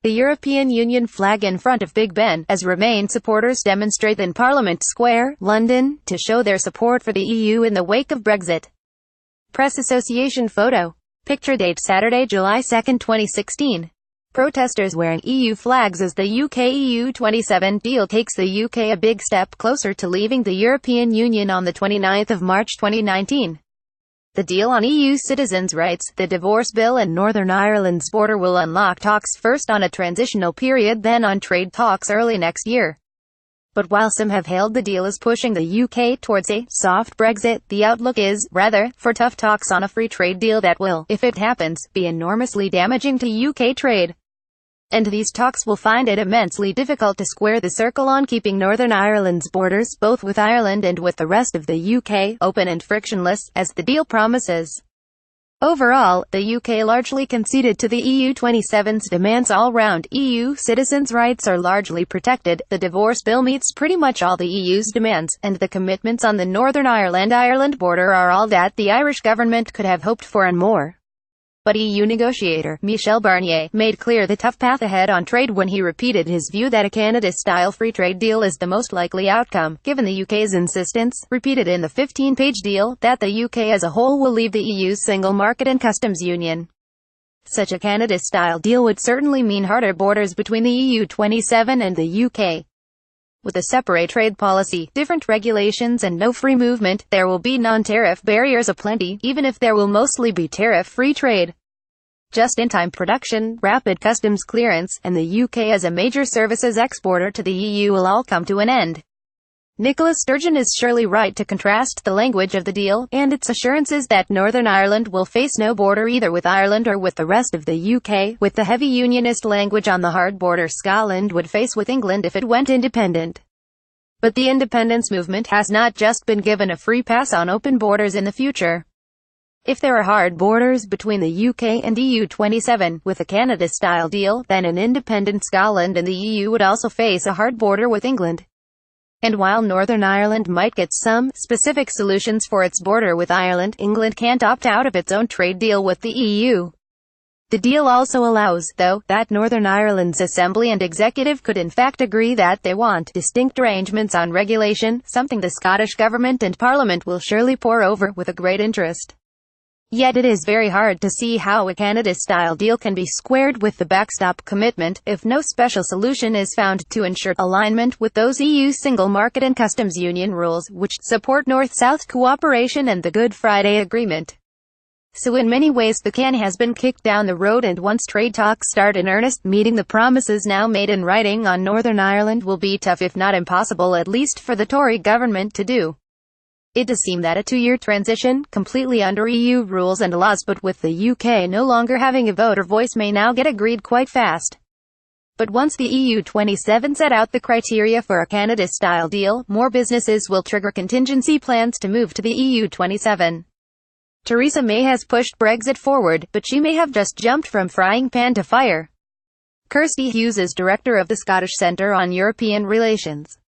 The European Union flag in front of Big Ben, as Remain supporters demonstrate in Parliament Square, London, to show their support for the EU in the wake of Brexit. Press Association photo. Picture date Saturday, July 2, 2016. Protesters wearing EU flags as the UK-EU 27 deal takes the UK a big step closer to leaving the European Union on the 29th of March 2019. The deal on EU citizens' rights, the divorce bill and Northern Ireland's border will unlock talks first on a transitional period then on trade talks early next year. But while some have hailed the deal as pushing the UK towards a soft Brexit, the outlook is, rather, for tough talks on a free trade deal that will, if it happens, be enormously damaging to UK trade. And these talks will find it immensely difficult to square the circle on keeping Northern Ireland's borders, both with Ireland and with the rest of the UK, open and frictionless, as the deal promises. Overall, the UK largely conceded to the EU 27's demands all round. EU citizens' rights are largely protected, the divorce bill meets pretty much all the EU's demands, and the commitments on the Northern Ireland border are all that the Irish government could have hoped for and more. But EU negotiator Michel Barnier made clear the tough path ahead on trade when he repeated his view that a Canada-style free trade deal is the most likely outcome, given the UK's insistence, repeated in the 15-page deal, that the UK as a whole will leave the EU's single market and customs union. Such a Canada-style deal would certainly mean harder borders between the EU 27 and the UK. With a separate trade policy, different regulations and no free movement, there will be non-tariff barriers aplenty, even if there will mostly be tariff-free trade. Just-in-time production, rapid customs clearance, and the UK as a major services exporter to the EU will all come to an end. Nicola Sturgeon is surely right to contrast the language of the deal, and its assurances that Northern Ireland will face no border either with Ireland or with the rest of the UK, with the heavy unionist language on the hard border Scotland would face with England if it went independent. But the independence movement has not just been given a free pass on open borders in the future. If there are hard borders between the UK and EU 27, with a Canada-style deal, then an independent Scotland and the EU would also face a hard border with England. And while Northern Ireland might get some specific solutions for its border with Ireland, England can't opt out of its own trade deal with the EU. The deal also allows, though, that Northern Ireland's Assembly and Executive could in fact agree that they want distinct arrangements on regulation, something the Scottish Government and Parliament will surely pore over with a great interest. Yet it is very hard to see how a Canada-style deal can be squared with the backstop commitment, if no special solution is found to ensure alignment with those EU single market and customs union rules, which support North-South cooperation and the Good Friday Agreement. So in many ways the can has been kicked down the road, and once trade talks start in earnest, meeting the promises now made in writing on Northern Ireland will be tough, if not impossible, at least for the Tory government to do. It does seem that a 2-year transition, completely under EU rules and laws but with the UK no longer having a vote or voice, may now get agreed quite fast. But once the EU 27 set out the criteria for a Canada-style deal, more businesses will trigger contingency plans to move to the EU 27. Theresa May has pushed Brexit forward, but she may have just jumped from frying pan to fire. Kirsty Hughes is director of the Scottish Centre on European Relations.